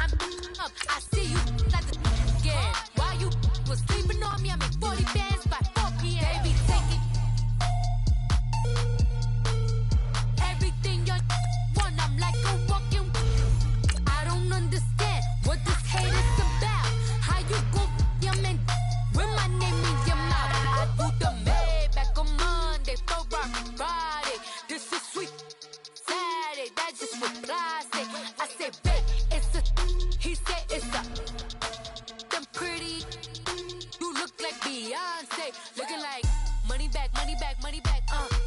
I'm up. I see you like the again. While you was sleeping on me, I make 40 bands by 4 p.m. Baby, take it. Everything you want, I'm like a walking. I don't understand what this hate is about. How you go your man with my name in your mouth? I do the Maybach on Monday, for Friday. This is sweet Saturday, that's just what I say. I say, babe, it's a. He said it's a. Them pretty. You look like Beyonce, looking like money back, money back, money back,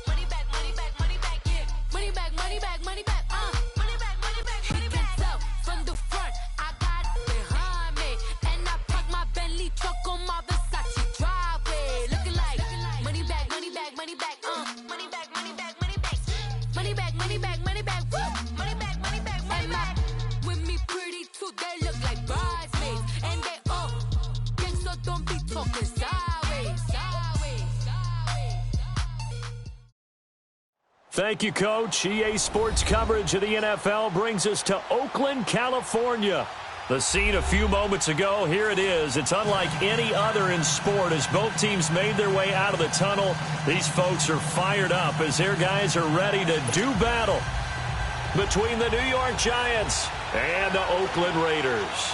money back, money back, money back, yeah, money back, money back, money back, money back, money back, money back. He can tell from the front, I got it behind me, and I park my Bentley truck on my Versace driveway, looking like money back, money back, money back, money back, money back, money back, money back, money back, money back, woo, money back, money back, money back. With me pretty too, they look like bridesmaids, and they all gang, so don't be talking sideways, sideways, sideways. Thank you, Coach. EA Sports coverage of the NFL brings us to Oakland, California. The scene a few moments ago, here it is. It's unlike any other in sport as both teams made their way out of the tunnel. These folks are fired up as their guys are ready to do battle between the New York Giants and the Oakland Raiders.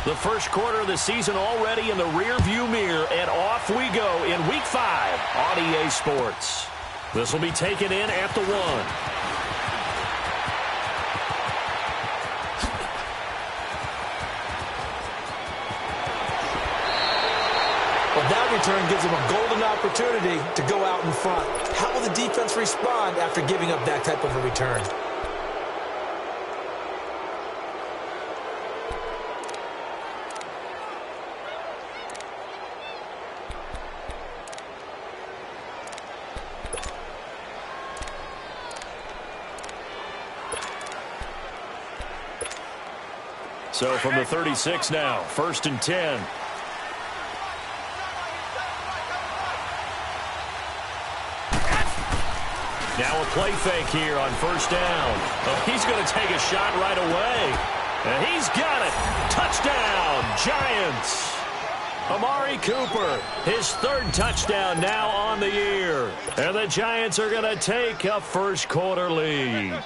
The first quarter of the season already in the rearview mirror, and off we go in Week 5 on EA Sports. This will be taken in at the 1. Well, that return gives them a golden opportunity to go out in front. How will the defense respond after giving up that type of a return? So from the 36 now, 1st and 10. Now a play fake here on 1st down. Oh, he's going to take a shot right away. And he's got it. Touchdown, Giants. Amari Cooper, his 3rd touchdown now on the year. And the Giants are going to take a first quarter lead.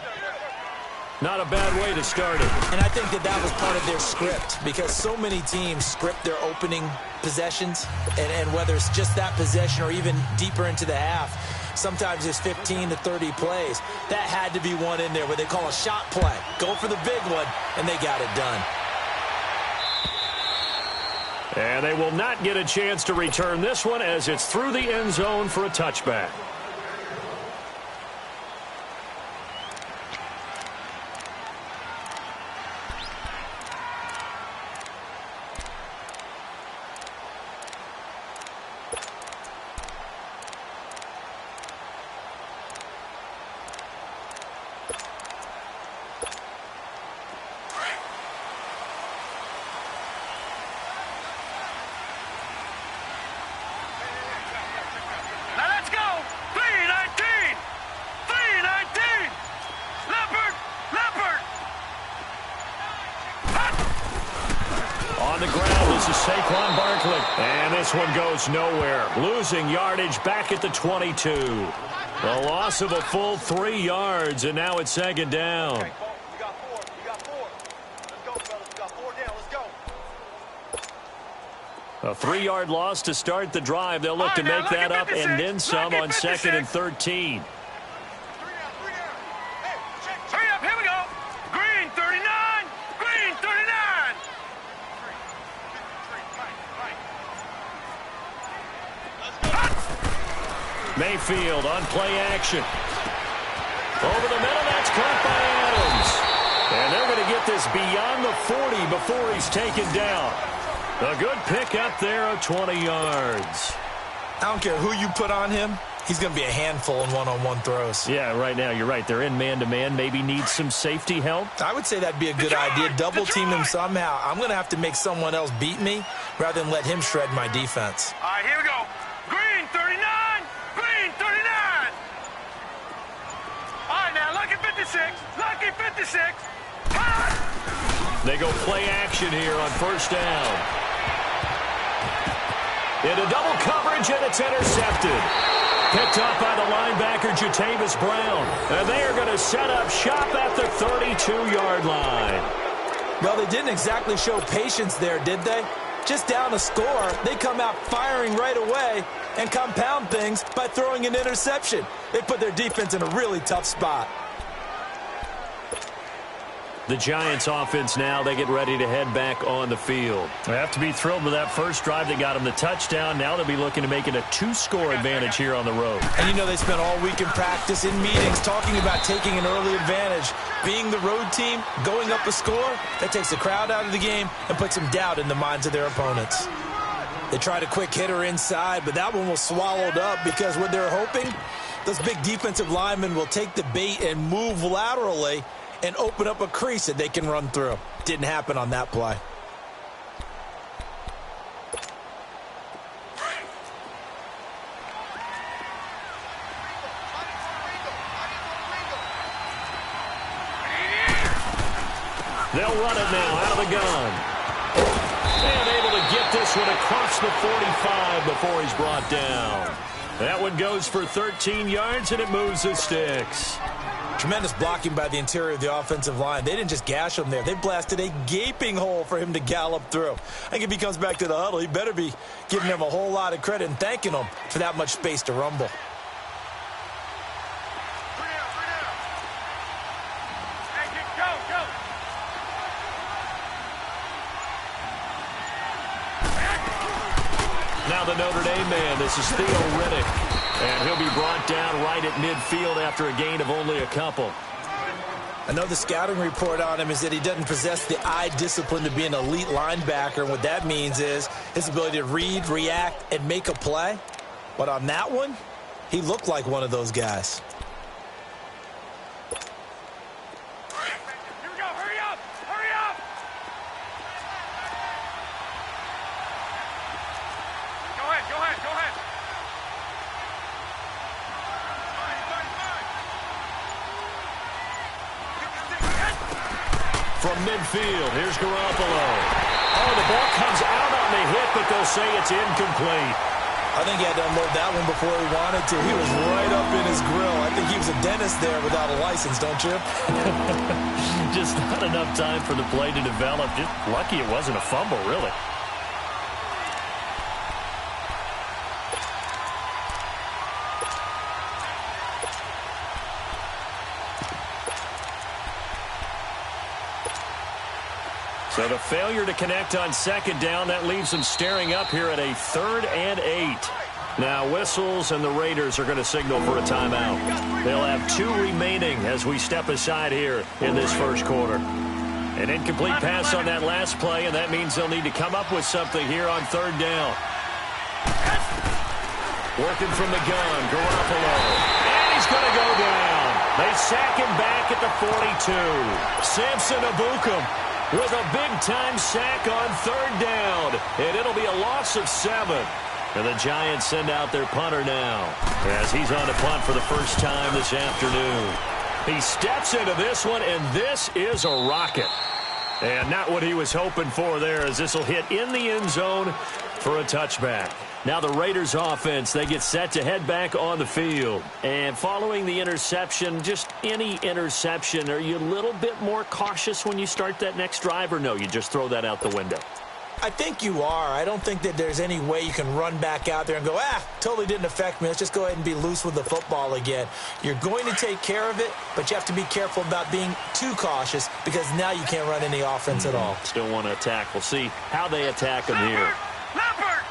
Not a bad way to start it. And I think that was part of their script, because so many teams script their opening possessions, and whether it's just that possession or even deeper into the half, sometimes it's 15 to 30 plays. That had to be one in there where they call a shot play. Go for the big one, and they got it done. And they will not get a chance to return this one as it's through the end zone for a touchback. And this one goes nowhere. Losing yardage back at the 22. The loss of a full 3 yards, and now it's 2nd down. Okay, we got 4. We got 4. Let's go, fellas. We got 4 down. Let's go. A 3-yard loss to start the drive. They'll look to make that up and then some on 2nd and 13. Mayfield on play action. Over the middle, that's caught by Adams. And they're going to get this beyond the 40 before he's taken down. A good pickup there of 20 yards. I don't care who you put on him. He's going to be a handful in one-on-one throws. Yeah, right now, you're right. They're in man-to-man. Maybe need some safety help. I would say that'd be a good idea. Double-team him somehow. I'm going to have to make someone else beat me rather than let him shred my defense. All right, here we go. Green, 39. Green, 39. All right, now look at 56. They go play action here on first down. Into double coverage, and it's intercepted. Picked up by the linebacker, Jatavis Brown. And they are going to set up shop at the 32-yard line. Well, they didn't exactly show patience there, did they? Just down a score, they come out firing right away and compound things by throwing an interception. They put their defense in a really tough spot. The Giants offense now, they get ready to head back on the field. They have to be thrilled with that first drive. They got them the touchdown. Now they'll be looking to make it a 2-score advantage here on the road. And you know they spent all week in practice, in meetings, talking about taking an early advantage. Being the road team, going up a score, that takes the crowd out of the game and puts some doubt in the minds of their opponents. They tried a quick hitter inside, but that one was swallowed up because what they're hoping, those big defensive linemen will take the bait and move laterally and open up a crease that they can run through. Didn't happen on that play. They'll run it now out of the gun. And able to get this one across the 45 before he's brought down. That one goes for 13 yards, and it moves the sticks. Tremendous blocking by the interior of the offensive line. They didn't just gash him there. They blasted a gaping hole for him to gallop through. I think if he comes back to the huddle, he better be giving them a whole lot of credit and thanking them for that much space to rumble. Now the Notre Dame man, this is Theo Riddick. And he'll be brought down right at midfield after a gain of only a couple. I know the scouting report on him is that he doesn't possess the eye discipline to be an elite linebacker. And what that means is his ability to read, react, and make a play. But on that one, he looked like one of those guys. Here we go. Hurry up. Hurry up. Go ahead. Go ahead. Go ahead. From midfield, here's Garoppolo. Oh, the ball comes out on the hit, but they'll say it's incomplete. I think he had to unload that one before he wanted to. He was right up in his grill. I think he was a dentist there without a license, don't you? Just not enough time for the play to develop. Just lucky it wasn't a fumble, really. So the failure to connect on second down, that leaves them staring up here at a 3rd and 8. Now whistles, and the Raiders are going to signal for a timeout. They'll have 2 remaining as we step aside here in this first quarter. An incomplete pass on that last play, and that means they'll need to come up with something here on 3rd down. Working from the gun, Garoppolo. And he's going to go down. They sack him back at the 42. Samson Ebukam with a big-time sack on 3rd down. And it'll be a loss of 7. And the Giants send out their punter now as he's on to punt for the first time this afternoon. He steps into this one, and this is a rocket. And not what he was hoping for there, as this will hit in the end zone for a touchback. Now the Raiders offense, they get set to head back on the field. And following the interception, just any interception, are you a little bit more cautious when you start that next drive, or no, you just throw that out the window? I think you are. I don't think that there's any way you can run back out there and go, totally didn't affect me. Let's just go ahead and be loose with the football again. You're going to take care of it, but you have to be careful about being too cautious because now you can't run any offense at all. Still want to attack. We'll see how they attack them here. Leopard!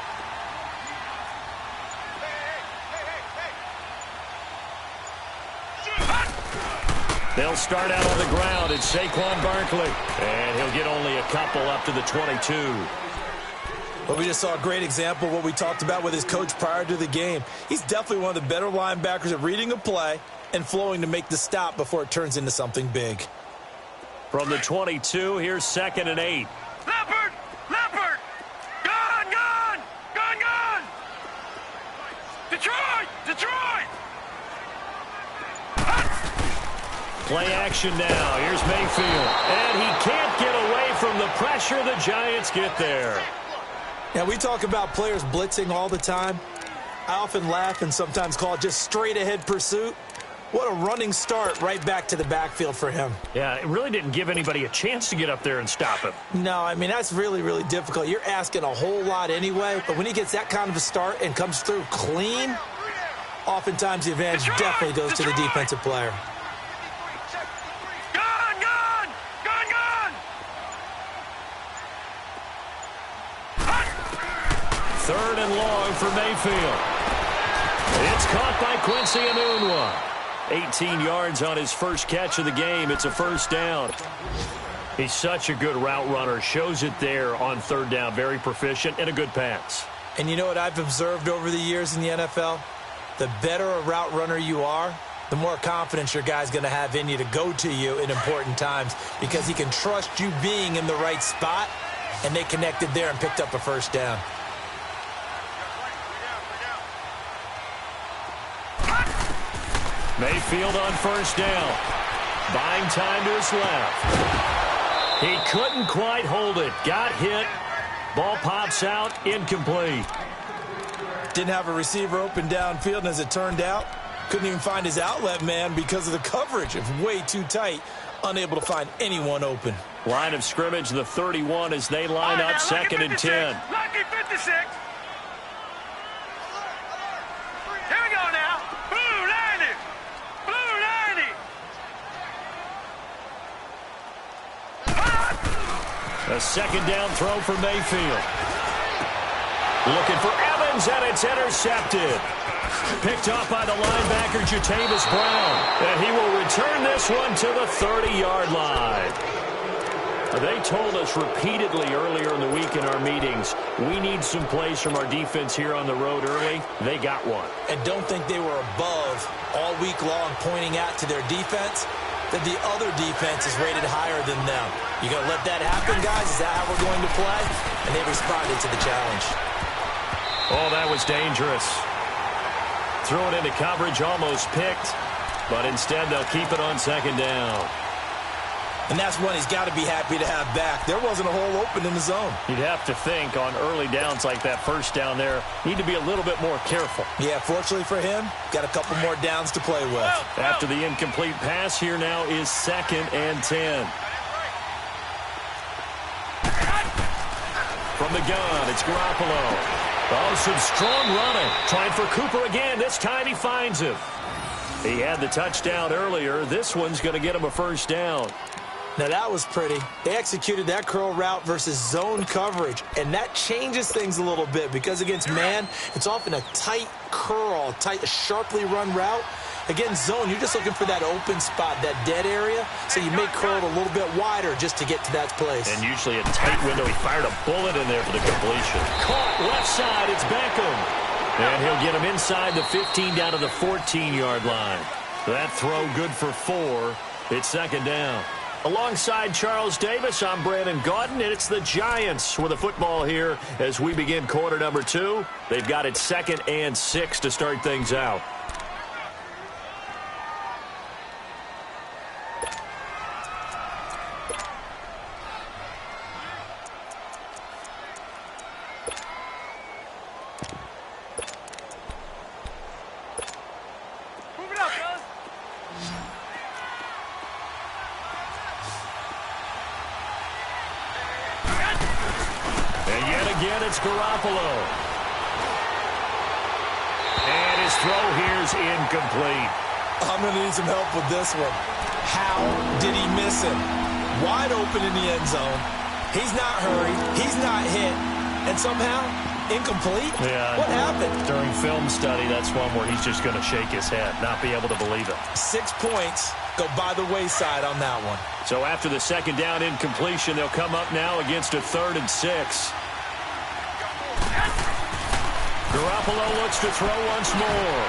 They'll start out on the ground. It's Saquon Barkley. And he'll get only a couple up to the 22. Well, we just saw a great example of what we talked about with his coach prior to the game. He's definitely one of the better linebackers at reading a play and flowing to make the stop before it turns into something big. From the 22, here's 2nd and 8. Leopard! Leopard! Gone! Gone! Gone! Gone! Detroit! Detroit! Play action now. Here's Mayfield. And he can't get away from the pressure, the Giants get there. Now, we talk about players blitzing all the time. I often laugh and sometimes call it just straight-ahead pursuit. What a running start right back to the backfield for him. Yeah, it really didn't give anybody a chance to get up there and stop him. No, I mean, that's really, really difficult. You're asking a whole lot anyway, but when he gets that kind of a start and comes through clean, oftentimes the advantage definitely goes to the defensive player. Third and long for Mayfield. It's caught by Quincy Enunwa. 18 yards on his first catch of the game. It's a first down. He's such a good route runner. Shows it there on third down. Very proficient and a good pass. And you know what I've observed over the years in the NFL? The better a route runner you are, the more confidence your guy's going to have in you to go to you in important times because he can trust you being in the right spot, and they connected there and picked up a first down. Mayfield on first down. Buying time to his left. He couldn't quite hold it. Got hit. Ball pops out. Incomplete. Didn't have a receiver open downfield, and as it turned out, couldn't even find his outlet man because of the coverage. It was way too tight. Unable to find anyone open. Line of scrimmage, the 31 as they line up second and 10. Lucky 56. Here we go now. Blue 90. Blue 90. A second down throw for Mayfield. Looking for Evans, and it's intercepted. Picked off by the linebacker, Jatavis Brown. And he will return this one to the 30-yard line. They told us repeatedly earlier in the week in our meetings, we need some plays from our defense here on the road early. They got one. And don't think they were above all week long pointing out to their defense that the other defense is rated higher than them. You going to let that happen, guys? Is that how we're going to play? And they responded to the challenge. Oh, that was dangerous. Threw it into coverage, almost picked, but instead they'll keep it on second down. And that's one he's got to be happy to have back. There wasn't a hole open in the zone. You'd have to think on early downs like that first down there, need to be a little bit more careful. Yeah, fortunately for him, got a couple more downs to play with. After the incomplete pass, here now is second and 10. From the gun, it's Garoppolo. Oh, some strong running. Trying for Cooper again. This time he finds him. He had the touchdown earlier. This one's going to get him a first down. Now, that was pretty. They executed that curl route versus zone coverage, and that changes things a little bit because against man, it's often a tight curl, tight, sharply run route. Against zone, you're just looking for that open spot, that dead area, so you may curl it a little bit wider just to get to that place. And usually a tight window. He fired a bullet in there for the completion. Caught left side, it's Beckham. And he'll get him inside the 15 down to the 14-yard line. That throw good for 4. It's second down. Alongside Charles Davis, I'm Brandon Gaudin, and it's the Giants with the football here as we begin quarter number 2. They've got it second and 6 to start things out. It's Garoppolo. And his throw here's incomplete. I'm going to need some help with this one. How did he miss him? Wide open in the end zone. He's not hurried. He's not hit. And somehow, incomplete? Yeah. What happened? During film study, that's one where he's just going to shake his head, not be able to believe it. 6 points go by the wayside on that one. So after the second down incompletion, they'll come up now against a 3rd and 6. Garoppolo looks to throw once more.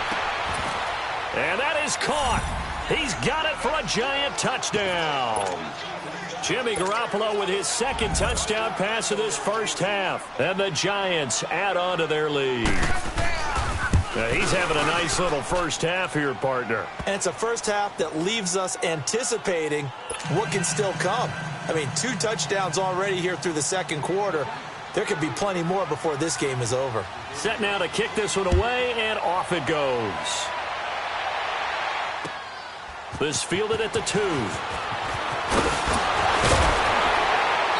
And that is caught. He's got it for a Giant touchdown. Jimmy Garoppolo with his second touchdown pass of this first half. And the Giants add on to their lead. Now, he's having a nice little first half here, partner. And it's a first half that leaves us anticipating what can still come. I mean, 2 touchdowns already here through the second quarter. There could be plenty more before this game is over. Set now to kick this one away, and off it goes. This fielded at the 2.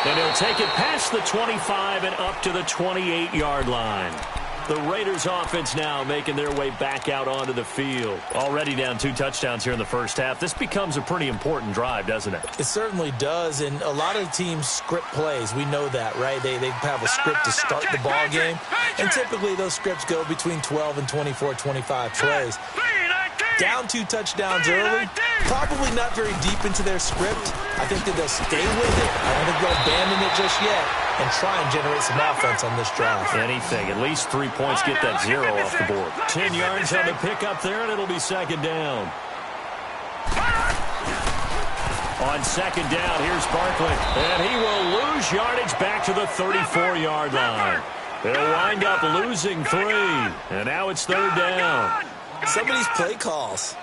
And he'll take it past the 25 and up to the 28-yard line. The Raiders offense now making their way back out onto the field. Already down 2 touchdowns here in the first half. This becomes a pretty important drive, doesn't it? It certainly does, and a lot of teams script plays. We know that, right? They have a script to start the ball game, and typically those scripts go between 12 and 24, 25 plays. Down 2 touchdowns early, probably not very deep into their script. I think that they'll stay with it. I don't think they'll abandon it just yet and try and generate some offense on this drive. Anything. At least 3 points, get that 0 off the board. 10 yards on the pickup there, and it'll be second down. On second down, here's Barkley. And he will lose yardage back to the 34-yard line. They'll wind up losing 3. And now it's third down. Some of these play calls,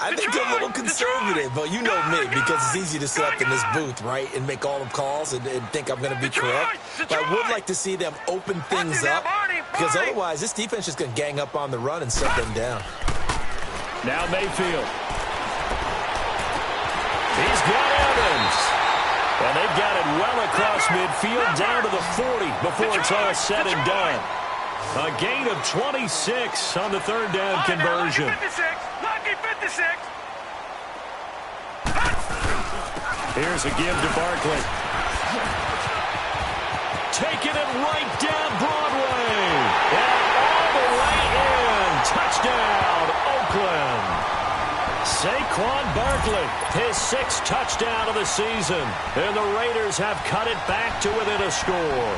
I think they're a little conservative, but you know me, because it's easy to sit up in this booth, right, and make all the calls and think I'm going to be correct. But I would like to see them open things up, because otherwise this defense is going to gang up on the run and shut them down. Now Mayfield. He's got Evans. And they've got it well across midfield down to the 40 before it's all said and done. A gain of 26 on the third down conversion. Lucky 56. Here's a give to Barkley. Taking it right down Broadway. And all the way in. Touchdown, Oakland. Saquon Barkley, his 6th touchdown of the season. And the Raiders have cut it back to within a score.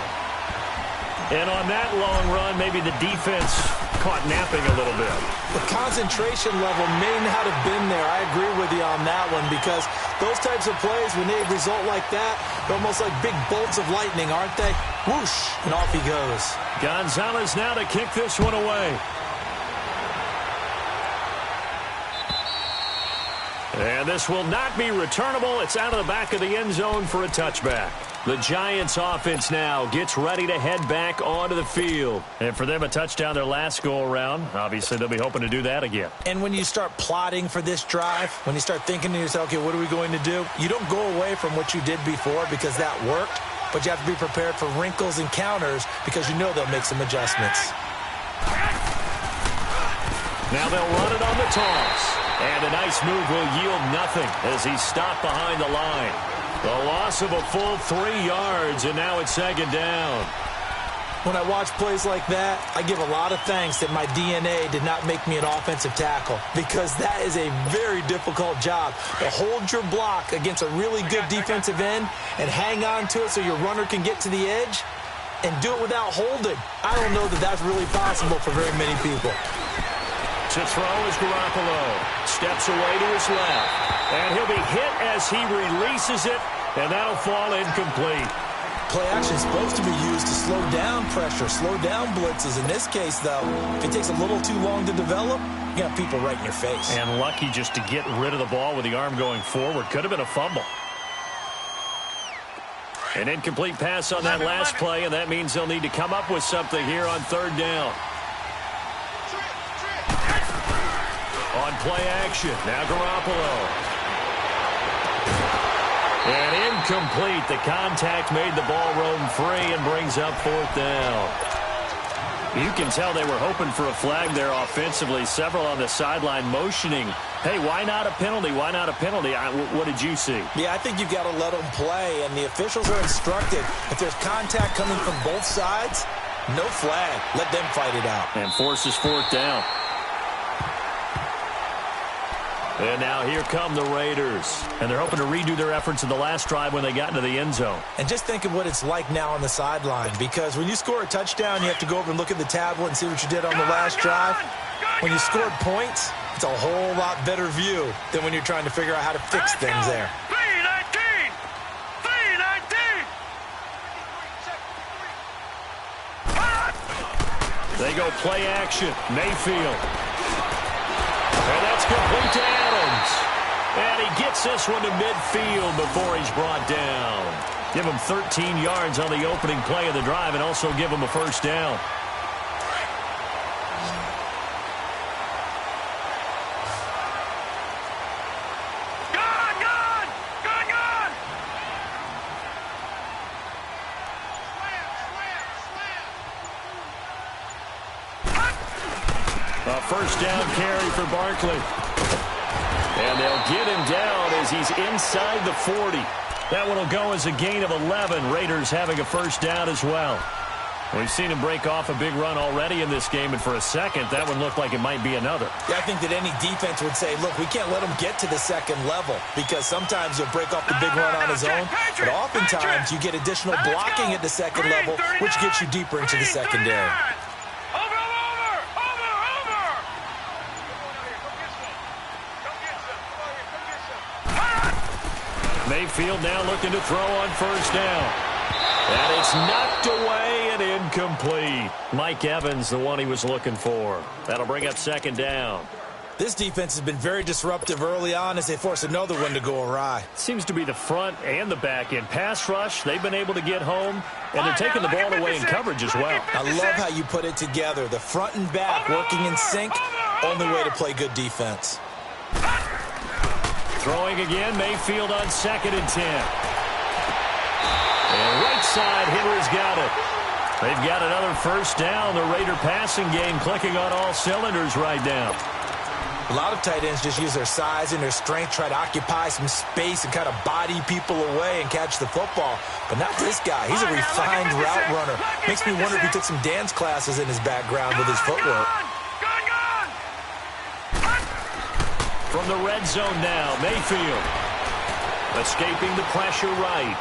And on that long run, maybe the defense caught napping a little bit. The concentration level may not have been there. I agree with you on that one, because those types of plays, when they result like that, they're almost like big bolts of lightning, aren't they? Whoosh, and off he goes. Gonzalez now to kick this one away. And this will not be returnable. It's out of the back of the end zone for a touchback. The Giants offense now gets ready to head back onto the field. And for them, a touchdown their last go-around. Obviously, they'll be hoping to do that again. And when you start plotting for this drive, when you start thinking to yourself, okay, what are we going to do? You don't go away from what you did before because that worked, but you have to be prepared for wrinkles and counters because you know they'll make some adjustments. Now they'll run it on the toss. And a nice move will yield nothing as he's stopped behind the line. The loss of a full 3 yards, and now it's second down. When I watch plays like that, I give a lot of thanks that my DNA did not make me an offensive tackle, because that is a very difficult job to hold your block against a really good defensive end and hang on to it so your runner can get to the edge and do it without holding. I don't know that that's really possible for very many people. To throw is Garoppolo. Steps away to his left. And he'll be hit as he releases it, and that'll fall incomplete. Play action is supposed to be used to slow down pressure, slow down blitzes. In this case, though, if it takes a little too long to develop, you got people right in your face. And lucky just to get rid of the ball with the arm going forward. Could have been a fumble. An incomplete pass on that last play, and that means they'll need to come up with something here on third down. On play action, now Garoppolo. And incomplete. The contact made the ball roam free and brings up fourth down. You can tell they were hoping for a flag there offensively. Several on the sideline motioning, hey, why not a penalty? Why not a penalty? What did you see? Yeah, I think you've got to let them play, and the officials are instructed. If there's contact coming from both sides, no flag. Let them fight it out. And forces fourth down. And now here come the Raiders. And they're hoping to redo their efforts in the last drive when they got into the end zone. And just think of what it's like now on the sideline, because when you score a touchdown, you have to go over and look at the tablet and see what you did on the last drive. When you scored points, it's a whole lot better view than when you're trying to figure out how to fix things there. 319! 319! They go play action. Mayfield. And that's complete to Adams. And he gets Gets this one to midfield before he's brought down. Give him 13 yards on the opening play of the drive and also give him a first down. A first down carry for Barkley. And they'll get him down as he's inside the 40. That one will go as a gain of 11. Raiders having a first down as well. We've seen him break off a big run already in this game, and for a second, that one looked like it might be another. Yeah, I think that any defense would say, look, we can't let him get to the second level because sometimes he'll break off the big run on his own, but oftentimes you get additional blocking at the second level, which gets you deeper into the secondary. Mayfield now looking to throw on first down. And it's knocked away and incomplete. Mike Evans, the one he was looking for. That'll bring up second down. This defense has been very disruptive early on as they force another one to go awry. Seems to be the front and the back end. Pass rush, they've been able to get home, and they're taking the ball away in coverage as well. I love how you put it together. The front and back working in sync, only way to play good defense. Throwing again, Mayfield on 2nd and 10. And right side, Hitler's got it. They've got another first down. The Raider passing game clicking on all cylinders right now. A lot of tight ends just use their size and their strength, try to occupy some space and kind of body people away and catch the football. But not this guy. He's a refined route runner. Makes me wonder if he took some dance classes in his background with his footwork. From the red zone now, Mayfield. Escaping the pressure right.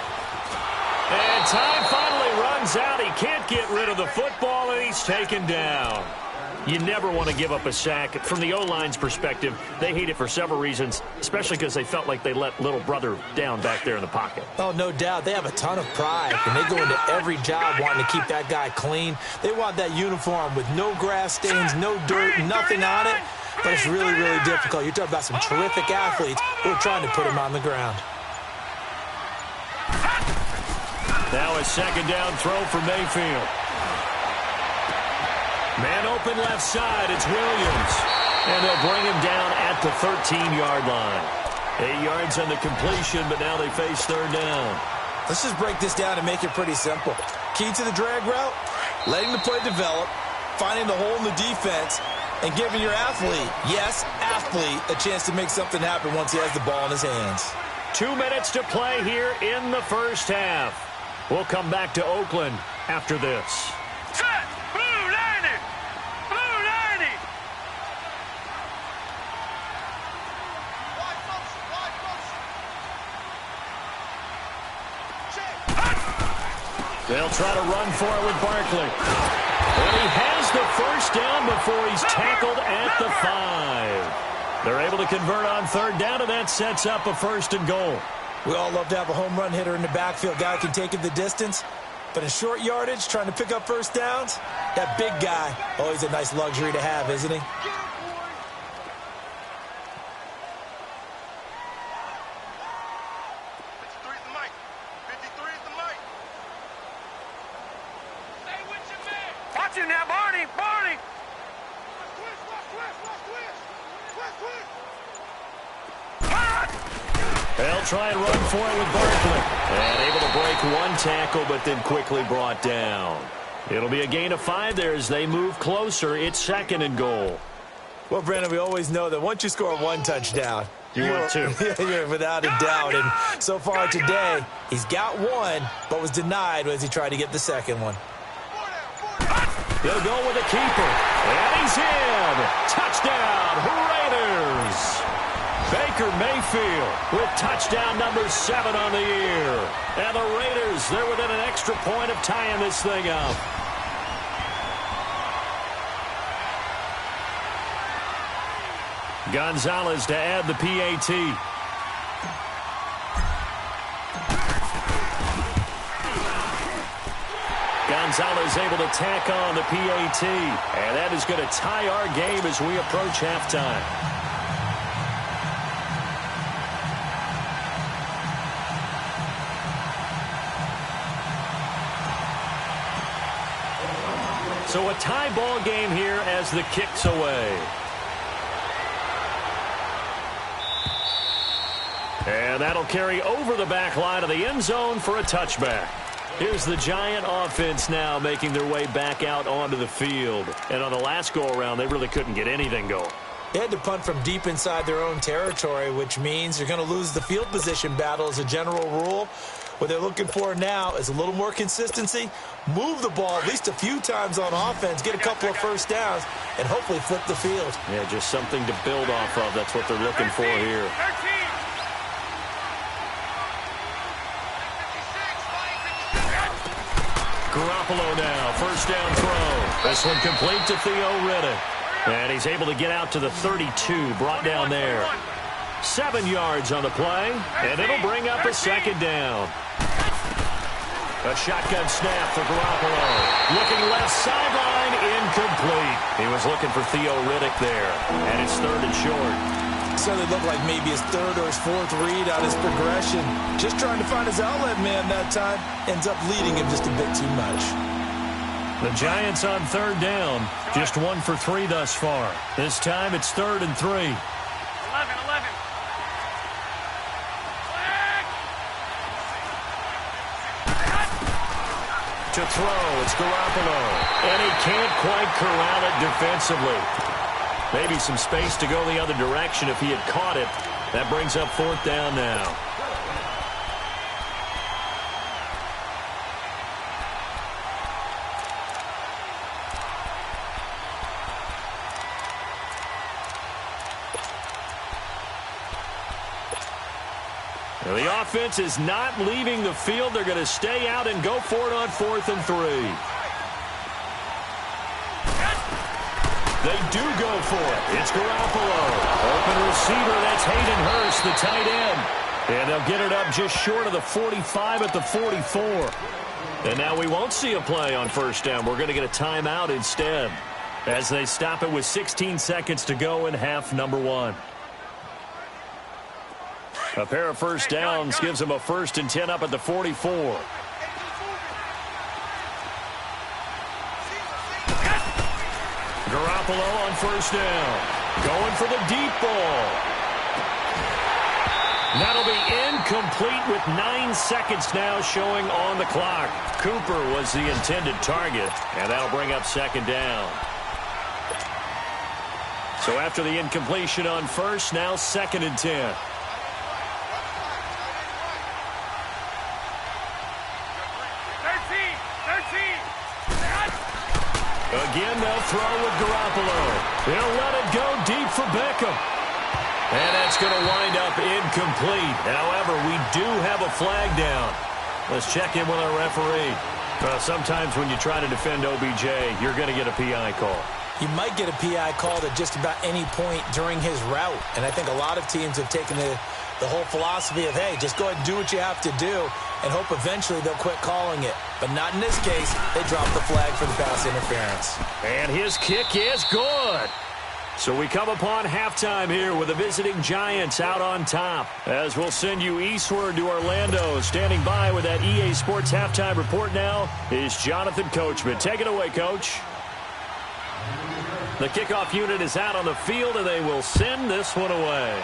And time finally runs out. He can't get rid of the football, and he's taken down. You never want to give up a sack. From the O-line's perspective, they hate it for several reasons, especially because they felt like they let little brother down back there in the pocket. Oh, no doubt. They have a ton of pride, and they go into every job wanting to keep that guy clean. They want that uniform with no grass stains, no dirt, nothing on it. But it's really, really difficult. You're talking about some terrific athletes who are trying to put him on the ground. Now a second down throw for Mayfield. Man open left side, it's Williams. And they'll bring him down at the 13-yard line. 8 yards on the completion, but now they face third down. Let's just break this down and make it pretty simple. Key to the drag route, letting the play develop, finding the hole in the defense, and giving your athlete, yes, athlete, a chance to make something happen once he has the ball in his hands. 2 minutes to play here in the first half. We'll come back to Oakland after this. Set! Blue lining! Blue lining! They'll try to run for it with Barkley. And he has the first down before he's tackled at the 5. They're able to convert on third down, and that sets up a 1st and goal. We all love to have a home run hitter in the backfield. Guy who can take it the distance. But in short yardage, trying to pick up first downs, that big guy, always a nice luxury to have, isn't he? 53's the mic. 53's the mic. Stay with your man. Watch him now, Barney. Barney. Twist. They'll try and run for it with Barkley. And able to break one tackle, but then quickly brought down. It'll be a gain of 5 there as they move closer. It's 2nd and goal. Well, Brandon, we always know that once you score one touchdown, you're two. You're without a doubt. And so far today, he's got one, but was denied as he tried to get the second one. They'll go with the keeper. And he's in. Touchdown, Raiders. Baker Mayfield with touchdown number 7 on the year. And the Raiders, they're within an extra point of tying this thing up. Gonzalez to add the PAT. Gonzalez able to tack on the PAT. And that is going to tie our game as we approach halftime. So a tie ball game here as the kick's away. And that'll carry over the back line of the end zone for a touchback. Here's the Giant offense now making their way back out onto the field. And on the last go-around, they really couldn't get anything going. They had to punt from deep inside their own territory, which means you're going to lose the field position battle as a general rule. What they're looking for now is a little more consistency, move the ball at least a few times on offense, get a couple of first downs, and hopefully flip the field. Yeah, just something to build off of. That's what they're looking for here. Garoppolo now, first down throw. This one complete to Theo Riddick. And he's able to get out to the 32, brought down there. 7 yards on the play, and it'll bring up a second down. A shotgun snap for Garoppolo. Looking left sideline, incomplete. He was looking for Theo Riddick there, and it's 3rd and short. So it looked like maybe his 3rd or his 4th read on his progression. Just trying to find his outlet man that time. Ends up leading him just a bit too much. The Giants on 3rd down. Just 1 for 3 thus far. This time it's 3rd and 3. 11. To throw, it's Garoppolo. And he can't quite corral it defensively. Maybe some space to go the other direction if he had caught it. That brings up 4th down now. Now the offense is not leaving the field. They're going to stay out and go for it on 4th and 3. They do go for it. It's Garoppolo. Open receiver, that's Hayden Hurst, the tight end. And they'll get it up just short of the 45 at the 44. And now we won't see a play on 1st down. We're going to get a timeout instead as they stop it with 16 seconds to go in half number 1. A pair of first downs gives them a 1st and 10 up at the 44. Garoppolo on 1st down. Going for the deep ball. That'll be incomplete with 9 seconds now showing on the clock. Cooper was the intended target, and that'll bring up 2nd down. So after the incompletion on 1st, now 2nd and 10. Again, they'll throw with Garoppolo. He'll let it go deep for Beckham. And that's going to wind up incomplete. However, we do have a flag down. Let's check in with our referee. Sometimes when you try to defend OBJ, you're going to get a PI call. You might get a PI called at just about any point during his route. And I think a lot of teams have taken the whole philosophy of, hey, just go ahead and do what you have to do and hope eventually they'll quit calling it. But not in this case. They dropped the flag for the pass interference. And his kick is good. So we come upon halftime here with the visiting Giants out on top. As we'll send you eastward to Orlando. Standing by with that EA Sports halftime report now is Jonathan Coachman. Take it away, Coach. The kickoff unit is out on the field, and they will send this one away.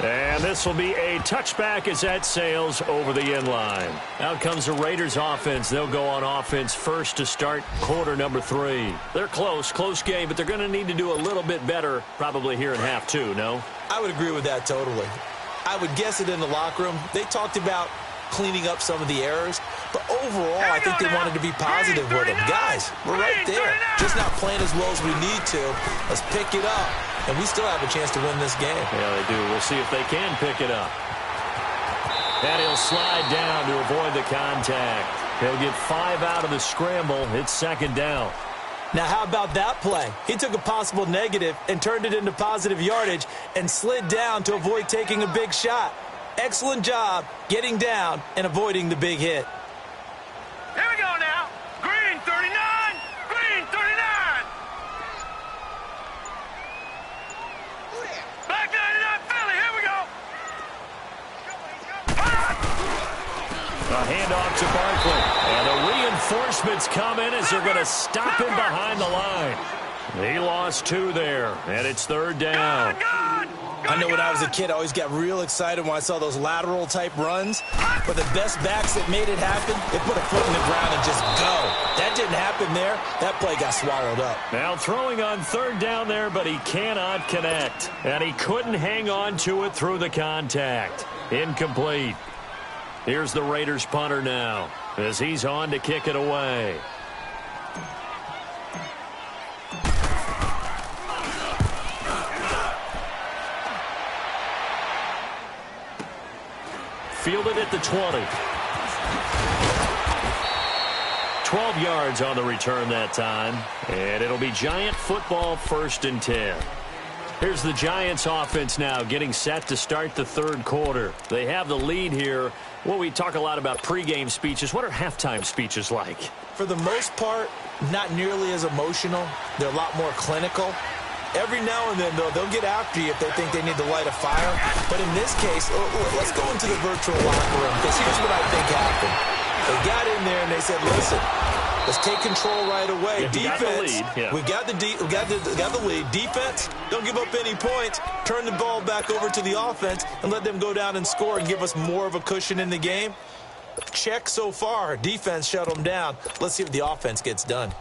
And this will be a touchback as that sails over the end line. Out comes the Raiders offense. They'll go on offense first to start quarter number 3. They're close game, but they're going to need to do a little bit better probably here in half 2, no? I would agree with that totally. I would guess it in the locker room. They talked about cleaning up some of the errors, but overall, I think they wanted to be positive with them. Guys, we're right there. Just not playing as well as we need to. Let's pick it up. And we still have a chance to win this game. Yeah, they do. We'll see if they can pick it up. And he'll slide down to avoid the contact. He'll get 5 out of the scramble. It's 2nd down. Now, how about that play? He took a possible negative and turned it into positive yardage and slid down to avoid taking a big shot. Excellent job getting down and avoiding the big hit. Here we go now. Green 39. Green 39. Black 99 Philly. Here we go. A handoff to Barkley. And the reinforcements come in as they're going to stop him behind the line. He lost 2 there, and it's 3rd down. I know when I was a kid, I always got real excited when I saw those lateral-type runs. But the best backs that made it happen, they put a foot in the ground and just go. That didn't happen there. That play got swallowed up. Now throwing on 3rd down there, but he cannot connect. And he couldn't hang on to it through the contact. Incomplete. Here's the Raiders punter now as he's on to kick it away. Fielded at the 20. 12 yards on the return that time. And it'll be Giant football, 1st and 10. Here's the Giants offense now getting set to start the 3rd quarter. They have the lead here. Well, we talk a lot about pregame speeches. What are halftime speeches like? For the most part, not nearly as emotional. They're a lot more clinical. Every now and then, though, they'll get after you if they think they need to light a fire. But in this case, let's go into the virtual locker room, because here's what I think happened. They got in there and they said, listen, let's take control right away. Yeah, defense, we got the lead. Defense, don't give up any points. Turn the ball back over to the offense and let them go down and score and give us more of a cushion in the game. Check so far. Defense shut them down. Let's see if the offense gets done.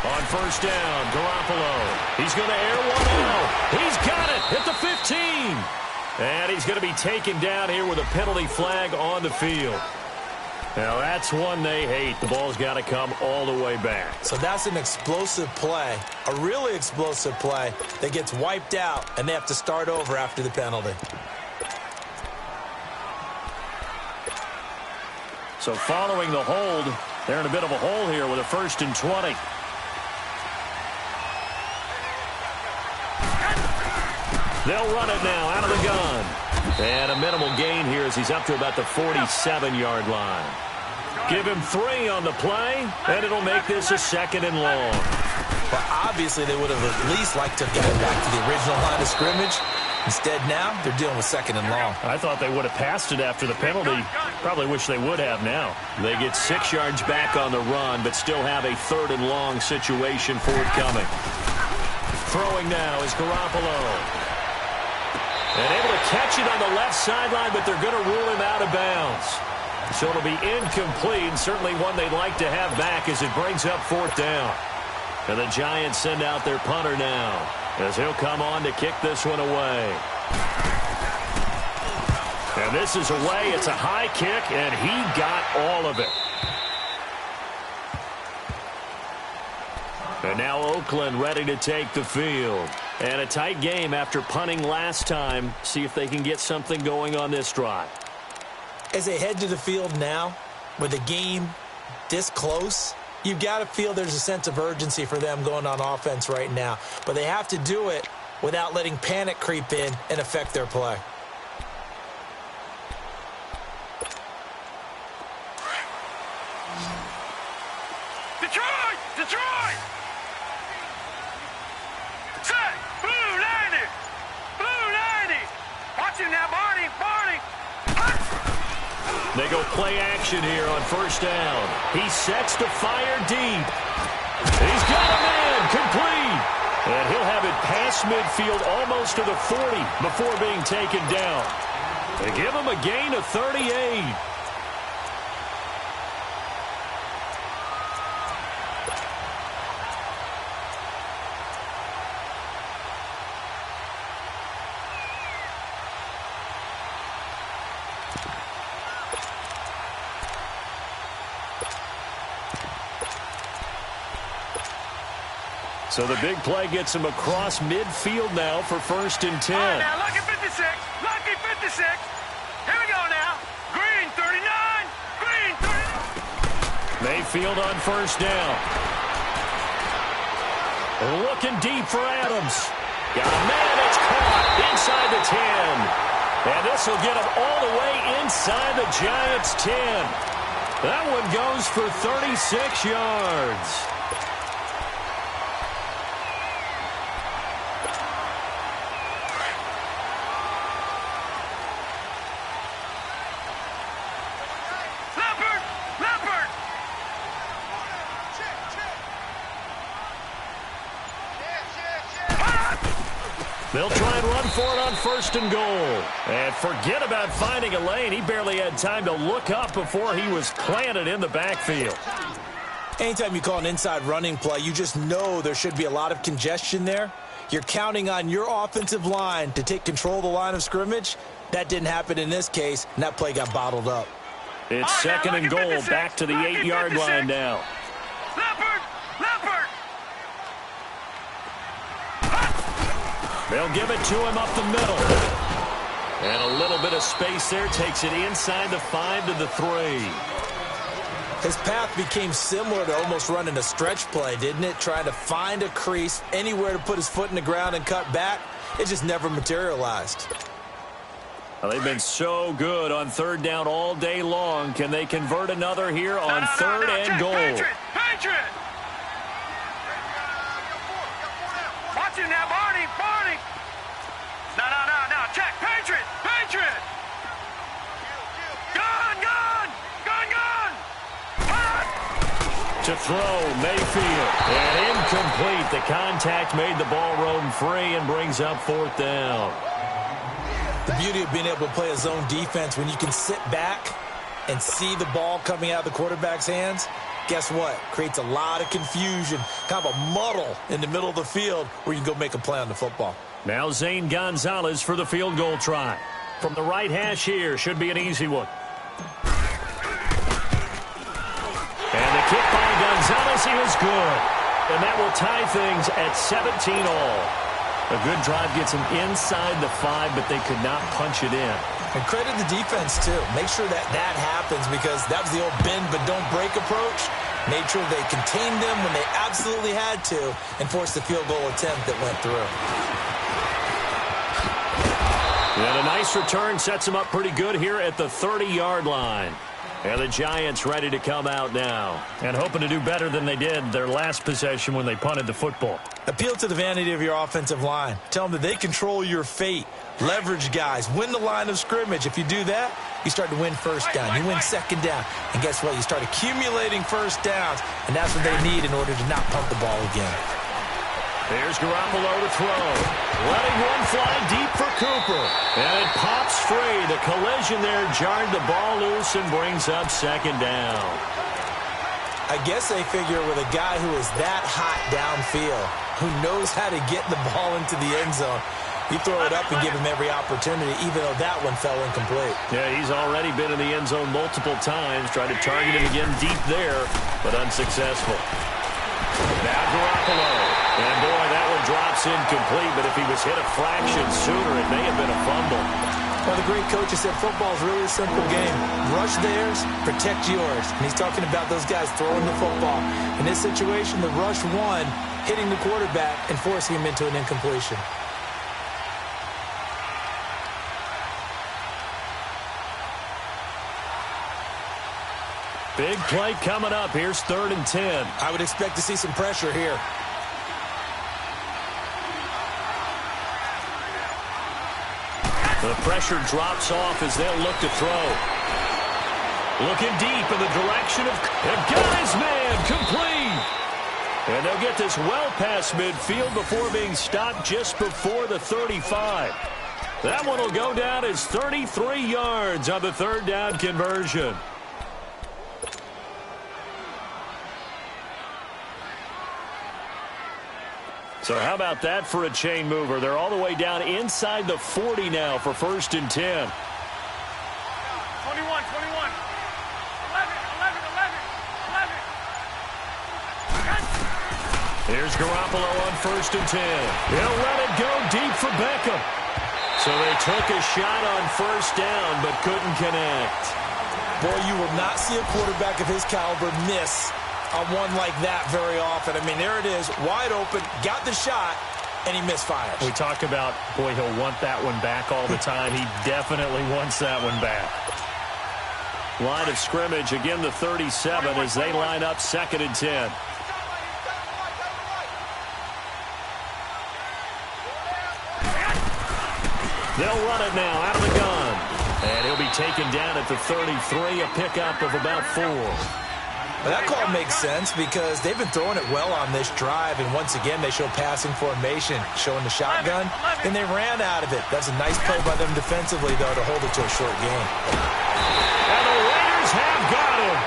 On 1st down, Garoppolo. He's going to air one out. He's got it at the 15. And he's going to be taken down here with a penalty flag on the field. Now, that's one they hate. The ball's got to come all the way back. So that's an explosive play, a really explosive play that gets wiped out, and they have to start over after the penalty. So following the hold, they're in a bit of a hole here with a 1st and 20. They'll run it now out of the gun. And a minimal gain here as he's up to about the 47-yard line. Give him 3 on the play, and it'll make this a 2nd and long. But obviously they would have at least liked to have gotten back to the original line of scrimmage. Instead now, they're dealing with 2nd and long. I thought they would have passed it after the penalty. Probably wish they would have now. They get 6 yards back on the run, but still have a 3rd and long situation forthcoming. Throwing now is Garoppolo. And able to catch it on the left sideline, but they're going to rule him out of bounds. So it'll be incomplete, certainly one they'd like to have back as it brings up 4th down. And the Giants send out their punter now as he'll come on to kick this one away. And this is away. It's a high kick, and he got all of it. And now Oakland ready to take the field. And a tight game after punting last time. See if they can get something going on this drive. As they head to the field now, with the game this close, you've got to feel there's a sense of urgency for them going on offense right now. But they have to do it without letting panic creep in and affect their play. Detroit! Detroit! Set! Blue 90! Blue 90! Watch him now, Barney! Barney! They go play action here on 1st down. He sets to fire deep. He's got a man complete. And he'll have it past midfield almost to the 40 before being taken down. They give him a gain of 38. So the big play gets him across midfield now for 1st and 10. All right, now, lucky 56. Lucky 56. Here we go now. Green 39. Green 39. Mayfield on 1st down. Looking deep for Adams. Got a man, it's caught inside the 10. And this will get him all the way inside the Giants' 10. That one goes for 36 yards. They'll try and run for it on 1st and goal. And forget about finding a lane. He barely had time to look up before he was planted in the backfield. Anytime you call an inside running play, you just know there should be a lot of congestion there. You're counting on your offensive line to take control of the line of scrimmage. That didn't happen in this case, and that play got bottled up. It's 2nd and goal, back to the 8-yard line now. They'll give it to him up the middle. And a little bit of space there, takes it inside the 5 to the 3. His path became similar to almost running a stretch play, didn't it? Trying to find a crease, anywhere to put his foot in the ground and cut back. It just never materialized. Well, they've been so good on 3rd down all day long. Can they convert another here on 3rd and goal? Patriot! Watch him now, Barney! No, check! Patriot! Gun! To throw, Mayfield. And incomplete. The contact made the ball roam free and brings up 4th down. The beauty of being able to play a zone defense when you can sit back and see the ball coming out of the quarterback's hands, guess what? Creates a lot of confusion, kind of a muddle in the middle of the field where you can go make a play on the football. Now Zane Gonzalez for the field goal try. From the right hash here, should be an easy one. And the kick by Gonzalez, he was good. And that will tie things at 17 all. A good drive gets him inside the 5, but they could not punch it in. And credit the defense, too. Make sure that happens because that was the old bend but don't break approach. Made sure they contained them when they absolutely had to and forced the field goal attempt that went through. And a nice return sets him up pretty good here at the 30-yard line. And the Giants ready to come out now and hoping to do better than they did their last possession when they punted the football. Appeal to the vanity of your offensive line. Tell them that they control your fate. Leverage guys. Win the line of scrimmage. If you do that, you start to win 1st down. You win 2nd down. And guess what? You start accumulating 1st downs, and that's what they need in order to not pump the ball again. There's Garoppolo to throw. Letting one fly deep for Cooper. And it pops free. The collision there jarred the ball loose and brings up 2nd down. I guess they figure with a guy who is that hot downfield, who knows how to get the ball into the end zone, you throw it up and give him every opportunity, even though that one fell incomplete. Yeah, he's already been in the end zone multiple times. Tried to target him again deep there, but unsuccessful. Now Garoppolo. And boy, that one drops incomplete, but if he was hit a fraction sooner, it may have been a fumble. Well, the great coach has said football is really a simple game. Rush theirs, protect yours. And he's talking about those guys throwing the football. In this situation, the rush one, hitting the quarterback and forcing him into an incompletion. Big play coming up. Here's 3rd and 10. I would expect to see some pressure here. The pressure drops off as they'll look to throw. Looking deep in the direction of... They've got his man complete. And they'll get this well past midfield before being stopped just before the 35. That one will go down as 33 yards on the 3rd down conversion. So how about that for a chain mover? They're all the way down inside the 40 now for 1st and 10. 21. 11. Here's Garoppolo on 1st and 10. He'll let it go deep for Beckham. So they took a shot on 1st down but couldn't connect. Boy, you will not see a quarterback of his caliber miss on one like that very often. I mean, there it is, wide open, got the shot, and he misfires. We talk about, boy, he'll want that one back all the time. He definitely wants that one back. Line of scrimmage, again the 37 as they line up 2nd and 10. They'll run it now out of the gun. And he'll be taken down at the 33, a pickup of about 4. Well, that call makes sense because they've been throwing it well on this drive, and once again they show passing formation, showing the shotgun, and they ran out of it. That's a nice play by them defensively, though, to hold it to a short game. And the Raiders have got him.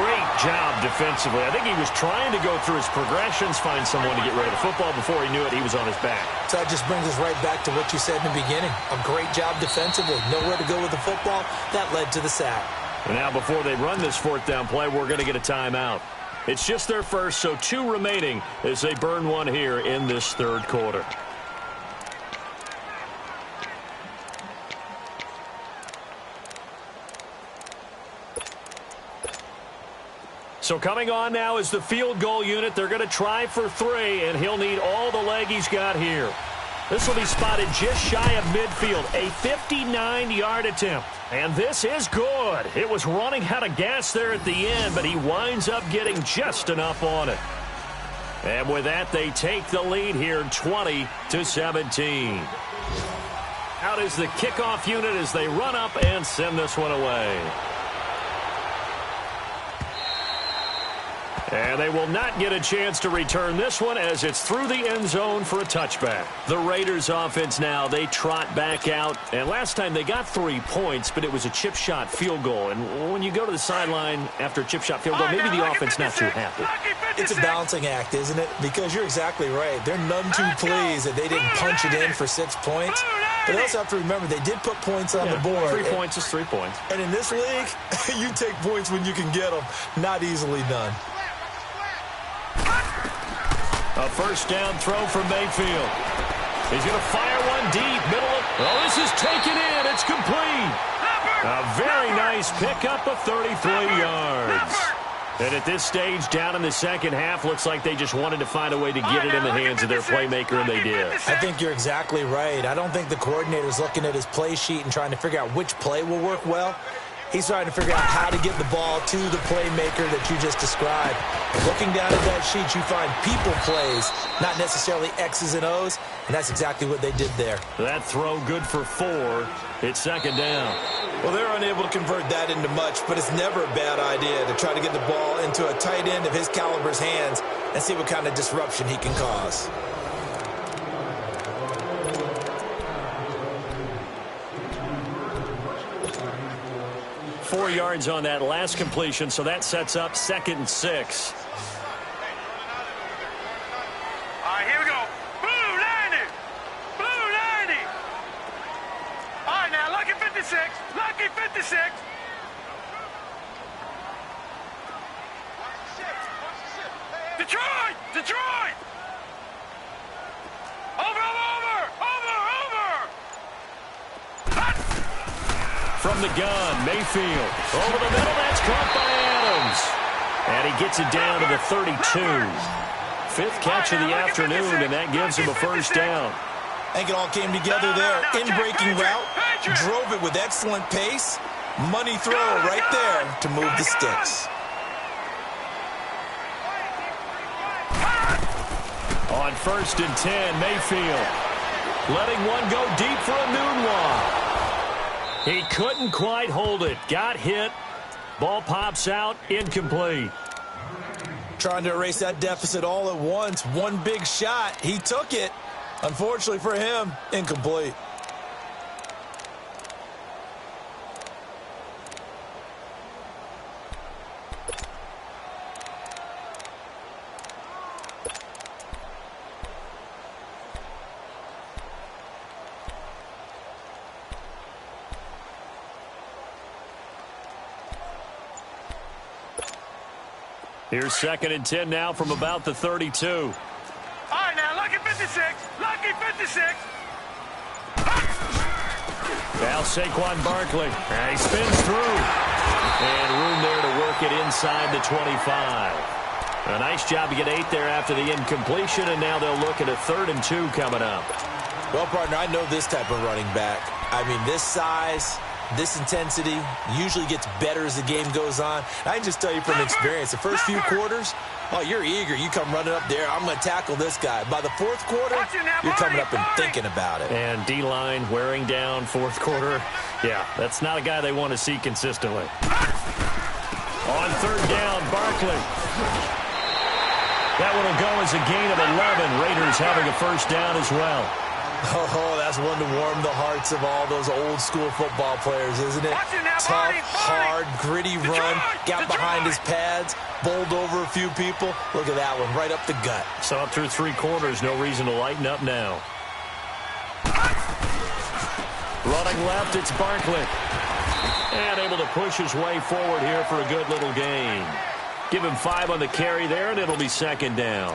Great job defensively. I think he was trying to go through his progressions, find someone to get rid of the football. Before he knew it, he was on his back. So that just brings us right back to what you said in the beginning. A great job defensively. Nowhere to go with the football. That led to the sack. And now before they run this 4th down play, we're going to get a timeout. It's just their first, so 2 remaining as they burn one here in this 3rd quarter. So coming on now is the field goal unit. They're going to try for 3, and he'll need all the leg he's got here. This will be spotted just shy of midfield, a 59-yard attempt. And this is good. It was running out of gas there at the end, but he winds up getting just enough on it. And with that, they take the lead here, 20-17. Out is the kickoff unit as they run up and send this one away. And they will not get a chance to return this one as it's through the end zone for a touchback. The Raiders offense now, they trot back out. And last time they got 3 points, but it was a chip shot field goal. And when you go to the sideline after a chip shot field goal, maybe the offense not too happy. It's a balancing act, isn't it? Because you're exactly right. They're none too pleased that they didn't punch it in for 6 points. But they also have to remember they did put points on the board. 3 points is 3 points. And in this league, you take points when you can get them. Not easily done. A 1st down throw from Mayfield. He's going to fire one deep. Middle of... Oh, this is taken in. It's complete. A very nice pickup of 33 yards. And at this stage, down in the 2nd half, looks like they just wanted to find a way to get it in the hands of their playmaker, and they did. I think you're exactly right. I don't think the coordinator's looking at his play sheet and trying to figure out which play will work well. He's trying to figure out how to get the ball to the playmaker that you just described. Looking down at that sheet, you find people plays, not necessarily X's and O's, and that's exactly what they did there. That throw good for 4. It's 2nd down. Well, they're unable to convert that into much, but it's never a bad idea to try to get the ball into a tight end of his caliber's hands and see what kind of disruption he can cause. Four yards on that last completion, so that sets up 2nd and 6. All right, here we go. Blue 90. Blue 90. All right, now, lucky 56. Lucky 56. Detroit! Detroit! Over! From the gun, Mayfield. Over the middle, that's caught by Adams. And he gets it down to the 32. 5th catch of the afternoon, and that gives him a 1st down. I think it all came together there. In-breaking route, drove it with excellent pace. Money throw right there to move the sticks. On 1st and 10, Mayfield letting one go deep for a noon walk. He couldn't quite hold it. Got hit. Ball pops out. Incomplete. Trying to erase that deficit all at once. One big shot. He took it. Unfortunately for him, incomplete. Here's 2nd and 10 now from about the 32. All right, now, lucky 56. Lucky 56. Now Saquon Barkley. And he spins through. And room there to work it inside the 25. A nice job to get 8 there after the incompletion, and now they'll look at a 3rd and 2 coming up. Well, partner, I know this type of running back. I mean, this size, This intensity usually gets better as the game goes on. I can just tell you from experience, the first few quarters, oh, you're eager. You come running up there. I'm going to tackle this guy. By the fourth quarter, you're coming up and thinking about it. And D-line wearing down fourth quarter. Yeah, that's not a guy they want to see consistently. On third down, Barkley. That one will go as a gain of 11. Raiders having a first down as well. Oh, that's one to warm the hearts of all those old-school football players, isn't it? Tough, hard, gritty run. Got behind his pads, bowled over a few people. Look at that one, right up the gut. Saw it through three quarters. No reason to lighten up now. Running left, it's Barkley. And able to push his way forward here for a good little gain. Give him 5 on the carry there, and it'll be second down.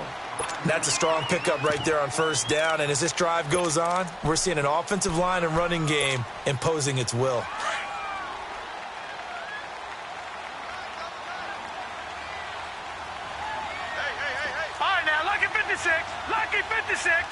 That's a strong pickup right there on first down. And as this drive goes on, we're seeing an offensive line and running game imposing its will. All right, now, lucky 56. Lucky 56.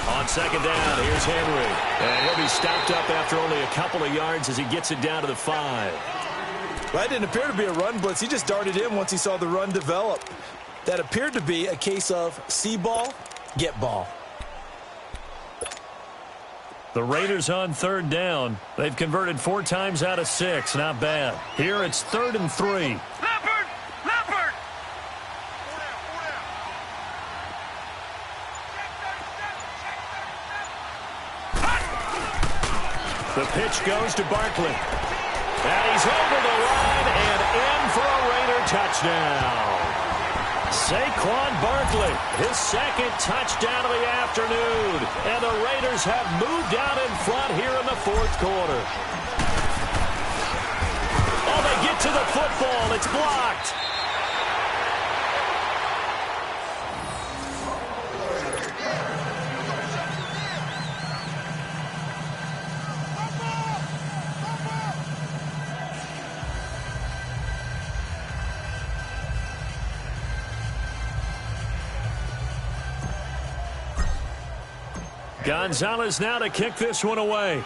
On second down, here's Henry. And he'll be stopped up after only a couple of yards as he gets it down to the 5. Well, that didn't appear to be a run blitz. He just darted in once he saw the run develop. That appeared to be a case of see ball, get ball. The Raiders on third down. They've converted 4 times out of 6. Not bad. Here it's 3rd and 3. Leopard! Leopard! The pitch goes to Barkley. And he's over the line and in for a Raider touchdown. Saquon Barkley, his second touchdown of the afternoon. And the Raiders have moved out in front here in the fourth quarter. Oh, they get to the football. It's blocked. Gonzalez now to kick this one away.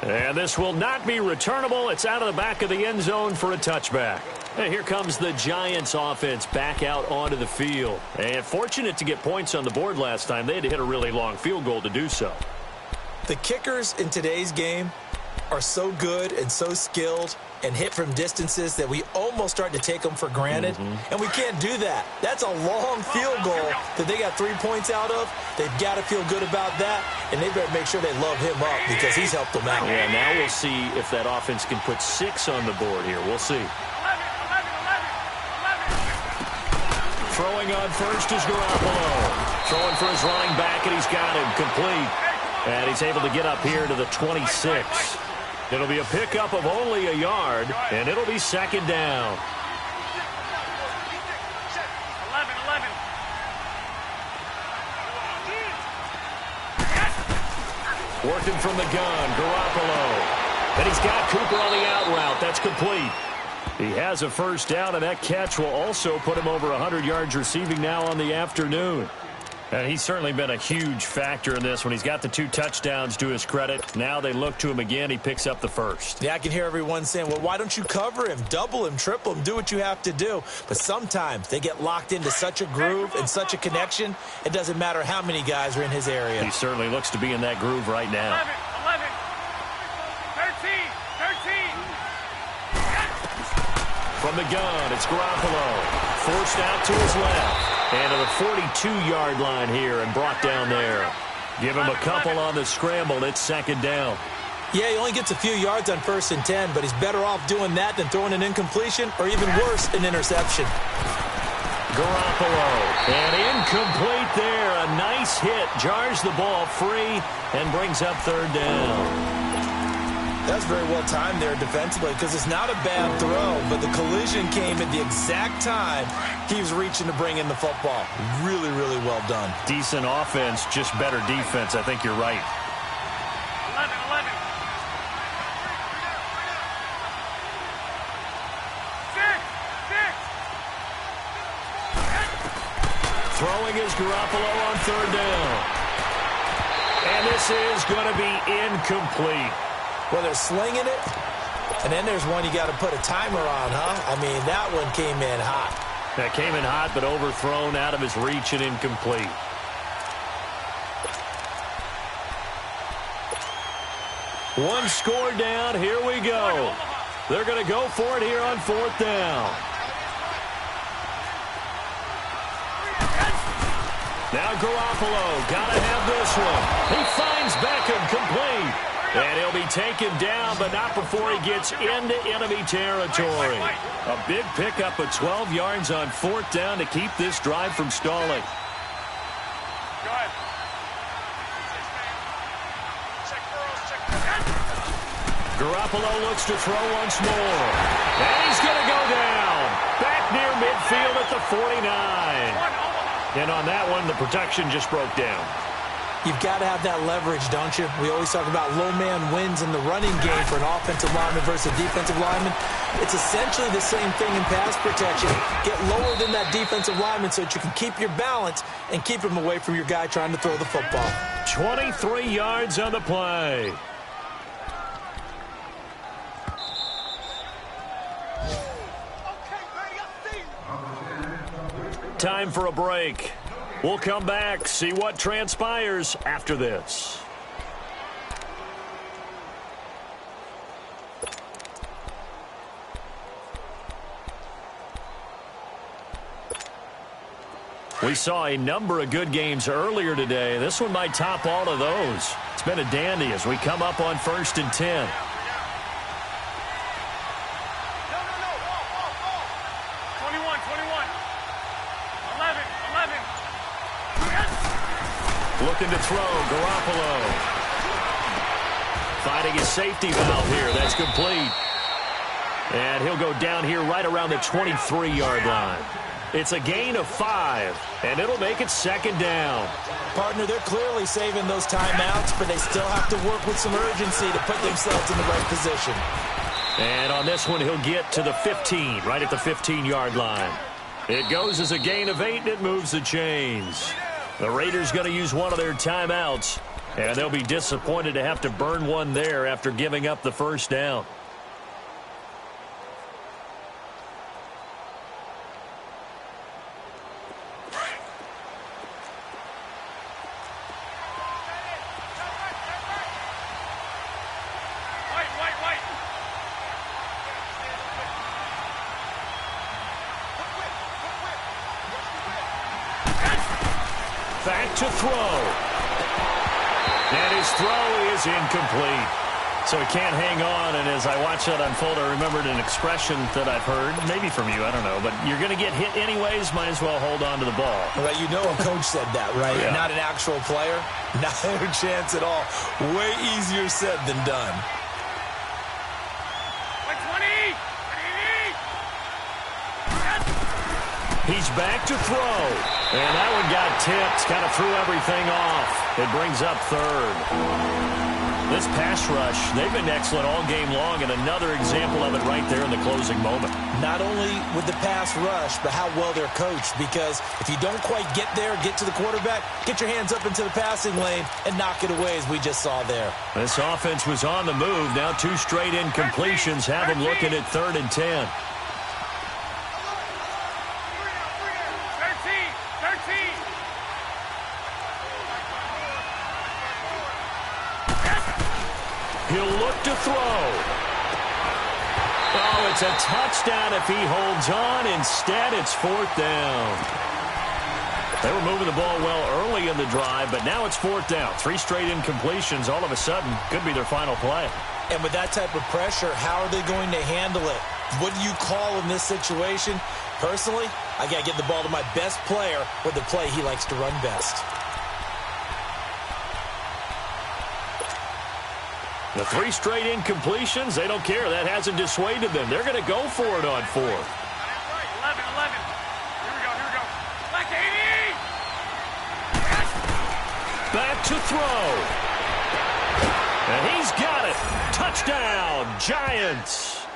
And this will not be returnable. It's out of the back of the end zone for a touchback. And here comes the Giants offense back out onto the field. And fortunate to get points on the board last time. They had to hit a really long field goal to do so. The kickers in today's game are so good and so skilled and hit from distances that we almost start to take them for granted. And we can't do that. That's a long field goal that they got 3 points out of. They've got to feel good about that, and they better make sure they love him up because he's helped them out. Yeah, now we'll see if that offense can put 6 on the board here. We'll see. 11. Throwing on first is Garoppolo. Throwing for his running back, and he's got him complete. And he's able to get up here to the 26. It'll be a pickup of only a yard, and it'll be second down. 11. Working from the gun, Garoppolo. And he's got Cooper on the out route. That's complete. He has a first down, and that catch will also put him over 100 yards receiving now on the afternoon. And he's certainly been a huge factor in this when he's got the 2 touchdowns to his credit. Now they look to him again. He picks up the first. Yeah, I can hear everyone saying, well, why don't you cover him, double him, triple him, do what you have to do. But sometimes they get locked into such a groove and such a connection, it doesn't matter how many guys are in his area. He certainly looks to be in that groove right now. 11. 13. From the gun, it's Garoppolo. Forced out to his left. And to the 42-yard line here and brought down there. Give him a couple on the scramble. It's second down. Yeah, he only gets a few yards on 1st and 10, but he's better off doing that than throwing an incompletion or even worse, an interception. Garoppolo. And incomplete there. A nice hit. Jars the ball free and brings up third down. That's very well timed there defensively because it's not a bad throw, but the collision came at the exact time he was reaching to bring in the football. Really, really well done. Decent offense, just better defense. I think you're right. 11. 6. Throwing is Garoppolo on third down. And this is going to be incomplete. Well, they're slinging it, and then there's one you got to put a timer on, huh? I mean, that one came in hot. That came in hot, but overthrown out of his reach and incomplete. One score down. Here we go. They're going to go for it here on fourth down. Now Garoppolo, got to have this one. He finds Beckham, complete. And he'll be taken down, but not before he gets into enemy territory. A big pickup of 12 yards on fourth down to keep this drive from stalling. Go ahead. Garoppolo looks to throw once more. And he's going to go down. Back near midfield at the 49. And on that one, the protection just broke down. You've got to have that leverage, don't you? We always talk about low man wins in the running game for an offensive lineman versus a defensive lineman. It's essentially the same thing in pass protection. Get lower than that defensive lineman so that you can keep your balance and keep him away from your guy trying to throw the football. 23 yards on the play. Time for a break. We'll come back, see what transpires after this. We saw a number of good games earlier today. This one might top all of those. It's been a dandy as we come up on 1st and 10. Looking to throw, Garoppolo. Finding his safety valve here. That's complete. And he'll go down here right around the 23-yard line. It's a gain of 5, and it'll make it second down. Partner, they're clearly saving those timeouts, but they still have to work with some urgency to put themselves in the right position. And on this one, he'll get to the 15, right at the 15-yard line. It goes as a gain of 8, and it moves the chains. The Raiders going to use one of their timeouts, and they'll be disappointed to have to burn one there after giving up the first down. Back to throw. And his throw is incomplete. So he can't hang on, and as I watch that unfold, I remembered an expression that I've heard, maybe from you, I don't know, but you're going to get hit anyways, might as well hold on to the ball. Well, you know a coach said that, right? Yeah. Not an actual player. Not a chance at all. Way easier said than done. He's back to throw. And that one got tipped, kind of threw everything off. It brings up third. This pass rush, they've been excellent all game long, and another example of it right there in the closing moment. Not only with the pass rush, but how well they're coached, because if you don't quite get there, get to the quarterback, get your hands up into the passing lane and knock it away, as we just saw there. This offense was on the move. Now 2 straight incompletions have them looking at 3rd and 10. He'll look to throw. Oh, it's a touchdown if he holds on. Instead, it's 4th down. They were moving the ball well early in the drive, but now it's 4th down. 3 straight incompletions all of a sudden could be their final play. And with that type of pressure, how are they going to handle it? What do you call in this situation? Personally, I got to get the ball to my best player with the play he likes to run best. The 3 straight incompletions, they don't care. That hasn't dissuaded them. They're going to go for it on 4th. 11. Here we go. Black 80! Back to throw. And he's got it. Touchdown, Giants.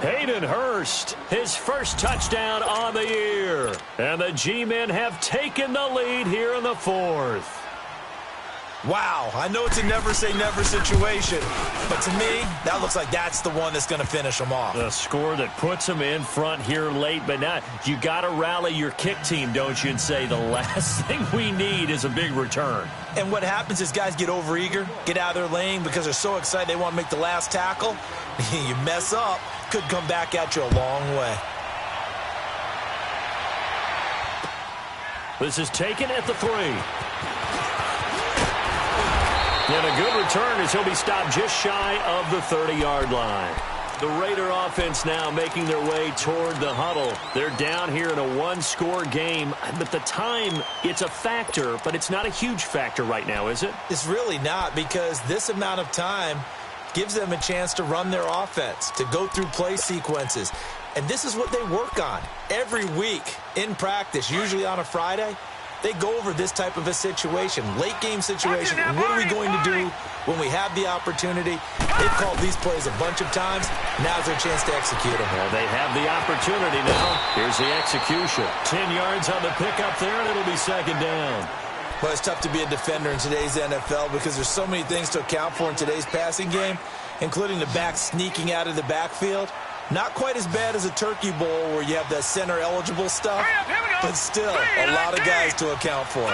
Hayden Hurst, his first touchdown on the year. And the G-men have taken the lead here in the fourth. Wow, I know it's a never-say-never situation, but to me, that looks like that's the one that's going to finish them off. The score that puts them in front here late, but now you got to rally your kick team, don't you, and say the last thing we need is a big return. And what happens is guys get overeager, get out of their lane because they're so excited they want to make the last tackle. You mess up, could come back at you a long way. This is taken at the 3. And a good return as he'll be stopped just shy of the 30-yard line. The Raider offense now making their way toward the huddle. They're down here in a one-score game, but the time, it's a factor, but it's not a huge factor right now, is it? It's really not, because this amount of time gives them a chance to run their offense, to go through play sequences. And this is what they work on every week in practice, usually on a Friday. They go over this type of a situation, late-game situation. What are we going to do when we have the opportunity? They've called these plays a bunch of times. Now's their chance to execute them. Well, they have the opportunity now. Here's the execution. 10 yards on the pickup there, and it'll be second down. Well, it's tough to be a defender in today's NFL because there's so many things to account for in today's passing game, including the back sneaking out of the backfield. Not quite as bad as a turkey bowl where you have that center-eligible stuff, but still a lot of guys to account for. Gone,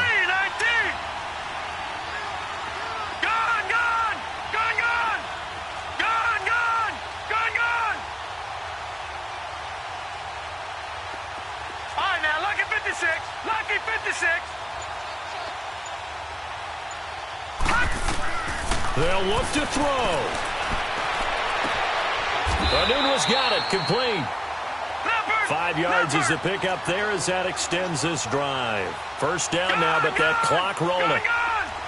gone! Gone, gone! Gone, gone! Gone, gone! All right, now, lucky 56. Lucky 56. They'll look to throw. Anuno's got it, complete. 5 yards is the pickup there as that extends this drive. First down now, but that clock rolling.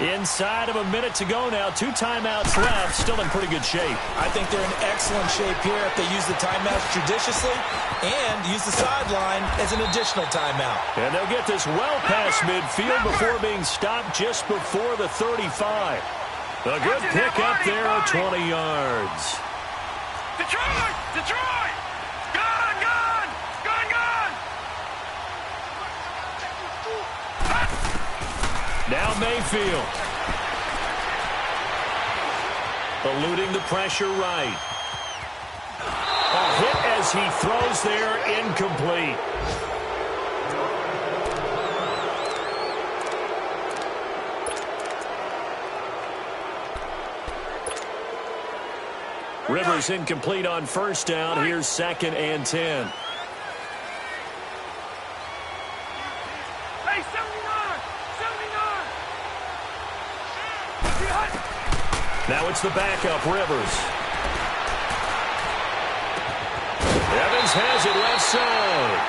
Inside of a minute to go now. 2 timeouts left, still in pretty good shape. I think they're in excellent shape here if they use the timeouts judiciously and use the sideline as an additional timeout. And they'll get this well past midfield before being stopped just before the 35. A good pickup there of 20 yards. Detroit! Detroit! Gone, gone! Gone, gone! Now Mayfield. Eluding the pressure right. A hit as he throws there, incomplete. Rivers incomplete on first down. Here's 2nd and 10. Hey, 79! 79! Now it's the backup, Rivers. Evans has it left side.